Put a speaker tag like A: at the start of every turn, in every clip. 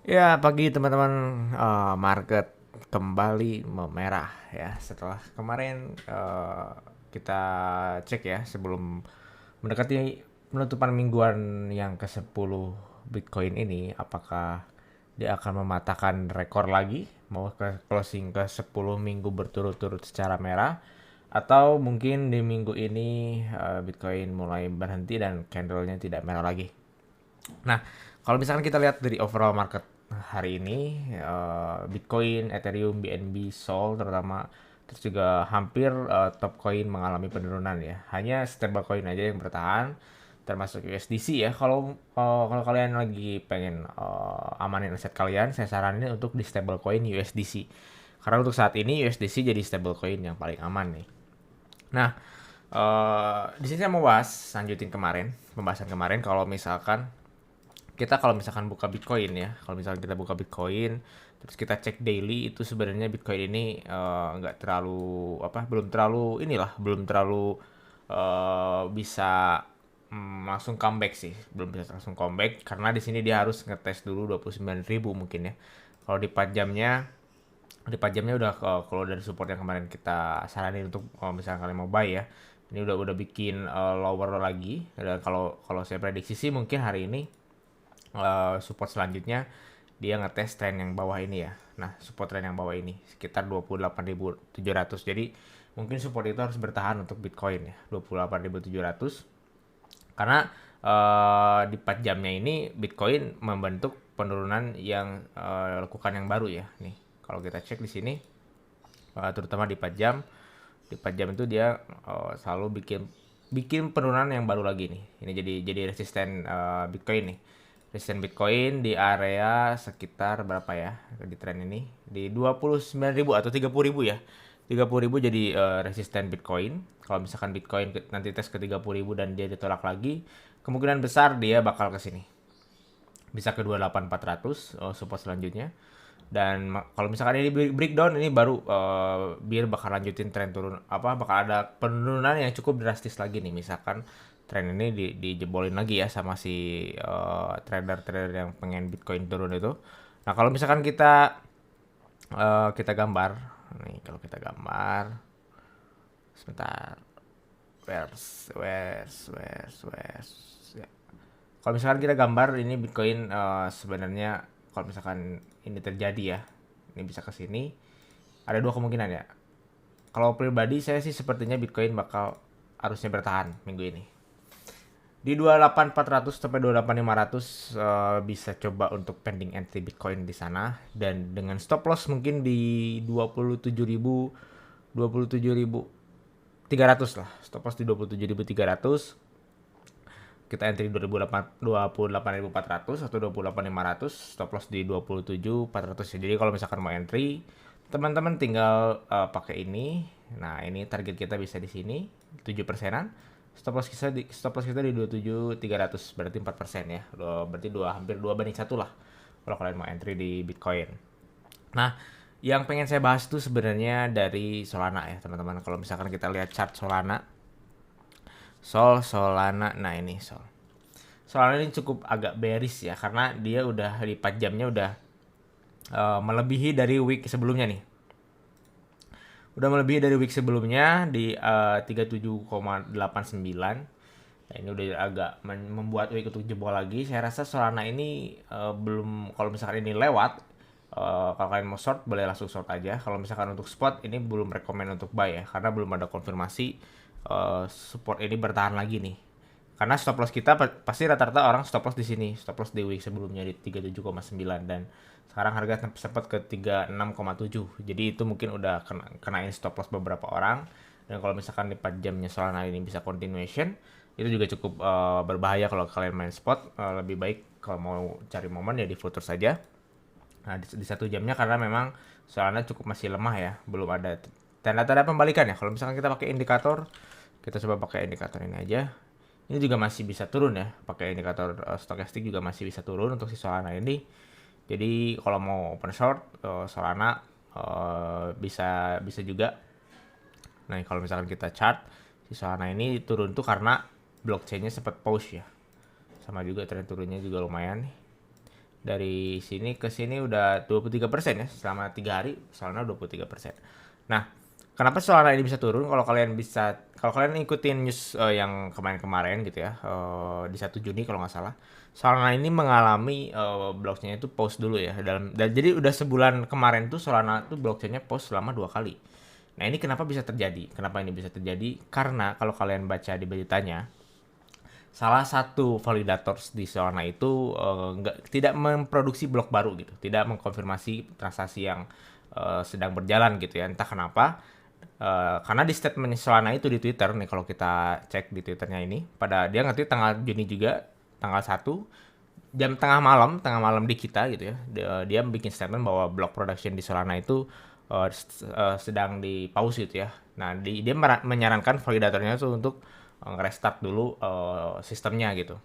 A: Ya, pagi teman-teman. Market kembali memerah ya setelah kemarin kita cek ya sebelum mendekati penutupan mingguan yang ke-10 Bitcoin ini, apakah dia akan mematahkan rekor lagi, mau ke closing ke 10 minggu berturut-turut secara merah, atau mungkin di minggu ini Bitcoin mulai berhenti dan candlenya tidak merah lagi. Nah, kalau misalkan kita lihat dari overall market hari ini, Bitcoin, Ethereum, BNB, Sol terutama, terus juga hampir top coin mengalami penurunan ya. Hanya stablecoin aja yang bertahan, termasuk USDC ya. Kalau kalian lagi pengen amanin aset kalian, saya saranin untuk di stablecoin USDC. Karena untuk saat ini USDC jadi stablecoin yang paling aman nih. Nah, di sini saya mau bahas lanjutin pembahasan kemarin kalau misalkan kalau misalkan buka Bitcoin ya, kalau misalkan kita buka Bitcoin, terus kita cek daily itu sebenarnya Bitcoin ini nggak terlalu belum terlalu belum terlalu bisa langsung comeback sih, belum bisa langsung comeback karena di sini dia harus ngetes dulu 29.000 mungkin ya. Kalau di 4 jamnya udah kalau dari support yang kemarin kita saranin untuk kalau misalnya kalian mau buy ya, ini udah bikin lower lagi. Dan kalau kalau saya prediksi sih mungkin hari ini support selanjutnya dia ngetes tren yang bawah ini ya. Nah, support tren yang bawah ini sekitar 28.700. Jadi mungkin support itu harus bertahan untuk Bitcoin ya, 28.700. Karena di 4 jamnya ini Bitcoin membentuk penurunan yang lakukan yang baru ya. Nih, kalau kita cek di sini terutama di 4 jam, di 4 jam itu dia selalu bikin bikin penurunan yang baru lagi nih. Ini jadi resisten Bitcoin nih. Resisten Bitcoin di area sekitar berapa ya di tren ini? Di 29.000 atau 30.000 ya. 30.000 jadi resisten Bitcoin. Kalau misalkan Bitcoin nanti tes ke 30.000 dan dia ditolak lagi, kemungkinan besar dia bakal ke sini. Bisa ke 28.400 support selanjutnya. Dan kalau misalkan ini breakdown, ini baru biar bakal lanjutin tren turun, bakal ada penurunan yang cukup drastis lagi nih, misalkan tren ini dijebolin lagi ya sama si trader-trader yang pengen Bitcoin turun itu. Nah, kalau misalkan kita gambar nih, kalau kita gambar sebentar, where's ya. Kalau misalkan kita gambar ini Bitcoin sebenarnya kalau misalkan ini terjadi ya, ini bisa ke sini. Ada dua kemungkinan ya. Kalau pribadi saya sih sepertinya Bitcoin bakal harusnya bertahan minggu ini. Di 28.400 sampai 28.500 bisa coba untuk pending entry Bitcoin di sana, dan dengan stop loss mungkin di 27.300 lah. Stop loss di 27.300. Kita entry 28.400 atau 28.500, stop loss di 27.400 ya. Jadi kalau misalkan mau entry, teman-teman tinggal pakai ini. Nah, ini target kita bisa di sini 7%-an. Stop loss kita di 27.300, berarti 4% ya. Berarti hampir 2 banding 1 lah kalau kalian mau entry di Bitcoin. Nah, yang pengen saya bahas tuh sebenarnya dari Solana ya, teman-teman. Kalau misalkan kita lihat chart Solana, nah ini Solana ini cukup agak bearish ya, karena dia udah di 4 jamnya udah melebihi dari week sebelumnya nih. Udah melebihi dari week sebelumnya di 37,89. Nah, ini udah agak membuat week untuk jebol lagi. Saya rasa Solana ini belum, kalau misalkan ini lewat, kalau kalian mau short boleh langsung short aja. Kalau misalkan untuk spot ini belum rekomend untuk buy ya, karena belum ada konfirmasi support ini bertahan lagi nih. Karena stop loss kita pasti rata-rata orang stop loss di sini, stop loss di week sebelumnya di 37,9, dan sekarang harga sempat ke 36,7. Jadi itu mungkin udah kenain stop loss beberapa orang. Dan kalau misalkan di 4 jamnya Solana ini bisa continuation, itu juga cukup berbahaya kalau kalian main spot. Lebih baik kalau mau cari momen ya di future saja. Nah, di 1 jamnya karena memang Solana cukup masih lemah ya, belum ada tanda-tanda pembalikan ya. Kalau misalkan kita pakai indikator, kita coba pakai indikator ini aja. Ini juga masih bisa turun ya, pakai indikator stokastik juga masih bisa turun untuk si Solana ini. Jadi kalau mau open short Solana bisa bisa juga. Nah, kalau misalkan kita chart si Solana ini turun tuh karena blockchainnya sempat pause ya. Sama juga tren turunnya juga lumayan nih. Dari sini ke sini udah 23% ya, selama 3 hari Solana 23%. Nah, kenapa Solana ini bisa turun? Kalau kalian ikutin news yang kemarin-kemarin gitu ya, di 1 Juni kalau nggak salah, Solana ini mengalami blockchain itu pause dulu ya, jadi udah sebulan kemarin tuh Solana tuh blockchainnya pause selama 2 kali. Nah, ini kenapa bisa terjadi? Kenapa ini bisa terjadi? Karena kalau kalian baca di beritanya, salah satu validator di Solana itu tidak memproduksi blok baru gitu, tidak mengkonfirmasi transaksi yang sedang berjalan gitu ya, entah kenapa. Karena di statement Solana itu di Twitter nih, kalau kita cek di Twitternya ini, pada dia ngerti tanggal Juni juga, tanggal 1 jam tengah malam di kita gitu ya, dia bikin statement bahwa block production di Solana itu sedang di pause gitu ya. Nah, dia menyarankan validatornya itu untuk nge-restart dulu sistemnya gitu.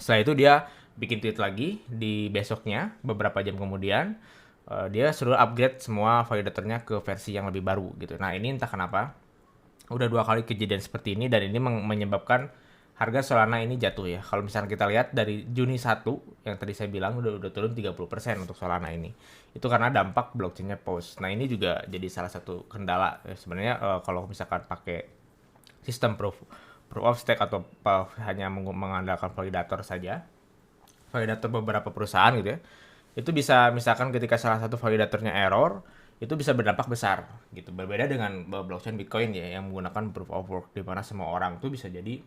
A: Setelah itu dia bikin tweet lagi di besoknya, beberapa jam kemudian, dia suruh upgrade semua validatornya ke versi yang lebih baru gitu. Nah, ini entah kenapa udah 2 kali kejadian seperti ini, dan ini menyebabkan harga Solana ini jatuh ya. Kalau misalnya kita lihat dari Juni 1 yang tadi saya bilang udah turun 30% untuk Solana ini. Itu karena dampak blockchainnya pause. Nah, ini juga jadi salah satu kendala ya, sebenarnya kalau misalkan pakai sistem proof of stake atau hanya mengandalkan validator saja, validator beberapa perusahaan gitu ya, itu bisa, misalkan ketika salah satu validatornya error, itu bisa berdampak besar gitu. Berbeda dengan blockchain Bitcoin ya, yang menggunakan proof of work, di mana semua orang tuh bisa jadi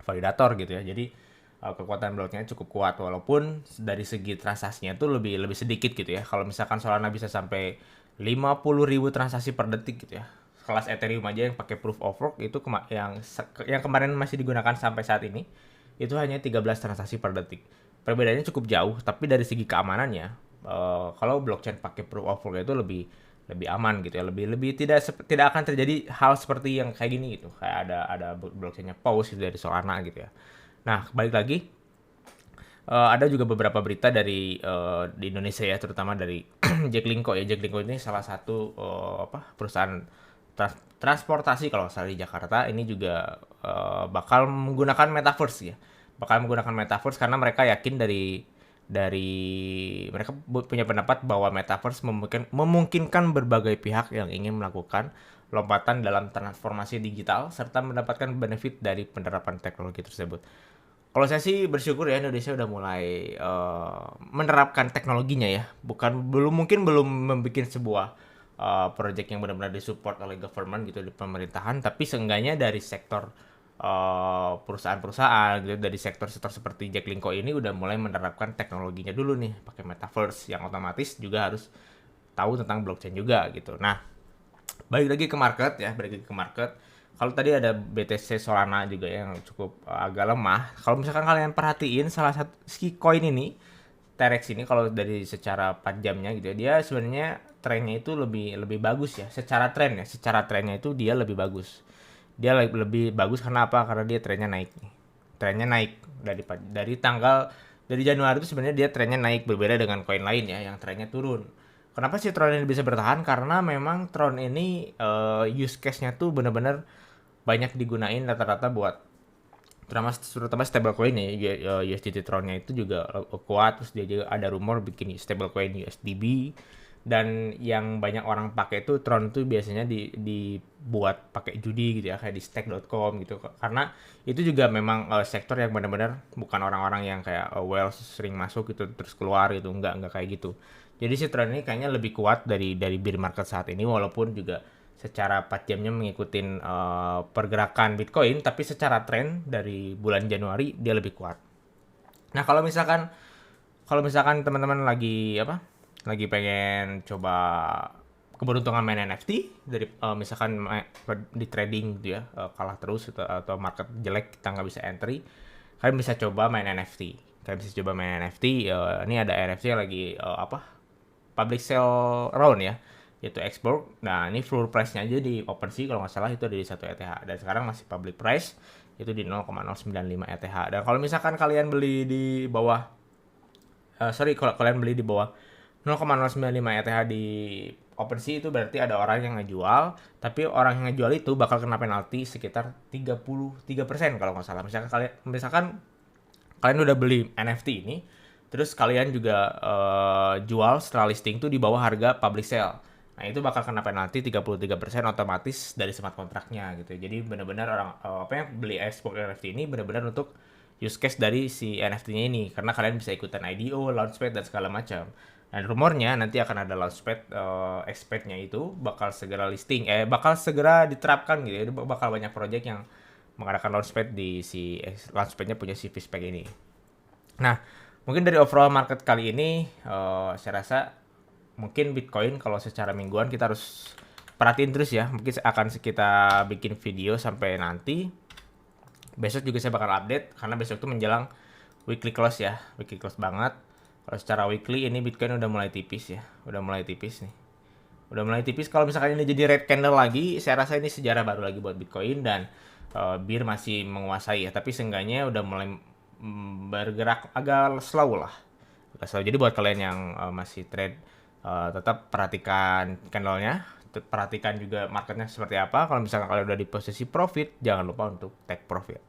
A: validator gitu ya. Jadi kekuatan blockchain cukup kuat, walaupun dari segi transaksinya tuh lebih lebih sedikit gitu ya. Kalau misalkan Solana bisa sampai 50.000 transaksi per detik gitu ya, kelas Ethereum aja yang pakai proof of work itu yang kemarin masih digunakan sampai saat ini, itu hanya 13 transaksi per detik. Perbedaannya cukup jauh, tapi dari segi keamanannya, kalau blockchain pakai proof of work itu lebih lebih aman gitu ya, lebih lebih tidak akan terjadi hal seperti yang kayak gini gitu, kayak ada blockchainnya pause gitu dari Solana gitu ya. Nah, balik lagi, ada juga beberapa berita di Indonesia ya, terutama dari Jack Linko ya. Jack Linko ini salah satu perusahaan transportasi kalau nggak salah di Jakarta. Ini juga bakal menggunakan metaverse ya. Bakal menggunakan metaverse karena mereka yakin dari mereka punya pendapat bahwa metaverse memungkinkan berbagai pihak yang ingin melakukan lompatan dalam transformasi digital serta mendapatkan benefit dari penerapan teknologi tersebut. Kalau saya sih bersyukur ya, Indonesia udah mulai menerapkan teknologinya ya. Belum membuat sebuah project yang benar-benar disupport oleh government gitu di pemerintahan, tapi seenggaknya dari sektor perusahaan-perusahaan gitu, dari sektor-sektor seperti Jack Linko ini udah mulai menerapkan teknologinya dulu nih, pakai metaverse yang otomatis juga harus tahu tentang blockchain juga gitu. Nah, balik lagi ke market. Kalau tadi ada BTC Solana juga yang cukup agak lemah. Kalau misalkan kalian perhatiin salah satu si coin ini, Terex ini, kalau dari secara 4 jamnya gitu ya, dia sebenarnya trennya itu lebih lebih bagus ya. Secara trennya itu dia lebih bagus. Dia lebih bagus karena apa? Karena dia trennya naik nih. Trennya naik dari Januari itu sebenarnya dia trennya naik, berbeda dengan koin lain ya yang trennya turun. Kenapa sih Tron ini bisa bertahan? Karena memang Tron ini use case-nya tuh bener-bener banyak digunain rata-rata buat terutama stablecoin ya. USDT Tron-nya itu juga kuat, terus dia juga ada rumor bikin stablecoin USDB, dan yang banyak orang pakai itu Tron tuh biasanya dibuat pakai judi gitu ya, kayak di stake.com gitu, karena itu juga memang sektor yang benar-benar bukan orang-orang yang kayak well sering masuk gitu terus keluar gitu, nggak kayak gitu. Jadi si Tron ini kayaknya lebih kuat dari bear market saat ini, walaupun juga secara 4 jamnya mengikuti pergerakan Bitcoin, tapi secara tren dari bulan Januari dia lebih kuat. Nah, kalau misalkan teman-teman lagi pengen coba keberuntungan main NFT, dari misalkan di trading gitu ya, kalah terus atau market jelek kita nggak bisa entry, kalian bisa coba main NFT. Ini ada NFT yang lagi public sale round ya, yaitu export. Nah, ini floor price-nya aja di OpenSea kalau nggak salah itu ada di 1 ETH, dan sekarang masih public price itu di 0,095 ETH. Dan kalau misalkan kalian beli di bawah kalau kalian beli di bawah 0,095 ETH di OpenSea, itu berarti ada orang yang ngejual, tapi orang yang ngejual itu bakal kena penalti sekitar 33% kalau nggak salah. Misalkan kalian udah beli NFT ini, Terus kalian juga jual setelah listing tuh di bawah harga public sale. Nah, itu bakal kena penalti 33% otomatis dari smart kontraknya gitu. Jadi benar-benar orang apa yang beli export NFT ini benar-benar untuk use case dari si NFT-nya ini karena kalian bisa ikutan IDO, launchpad dan segala macam. Dan rumornya nanti akan ada launchpad expert-nya itu bakal segera listing bakal segera diterapkan gitu ya. Bakal banyak project yang mengadakan launchpad di si launchpad-nya punya si Fishpack ini. Nah, mungkin dari overall market kali ini, saya rasa mungkin Bitcoin kalau secara mingguan kita harus perhatiin terus ya. Mungkin akan kita bikin video sampai nanti. Besok juga saya bakal update karena besok tuh menjelang weekly close ya, weekly close banget. Kalau secara weekly ini Bitcoin udah mulai tipis ya, udah mulai tipis nih. Udah mulai tipis. Kalau misalkan ini jadi red candle lagi, saya rasa ini sejarah baru lagi buat Bitcoin dan BIR masih menguasai ya, tapi seenggaknya udah mulai bergerak agak slow lah. Agak slow. Jadi buat kalian yang masih trade, tetap perhatikan candlenya, perhatikan juga marketnya seperti apa. Kalau misalkan kalian udah di posisi profit, jangan lupa untuk take profit.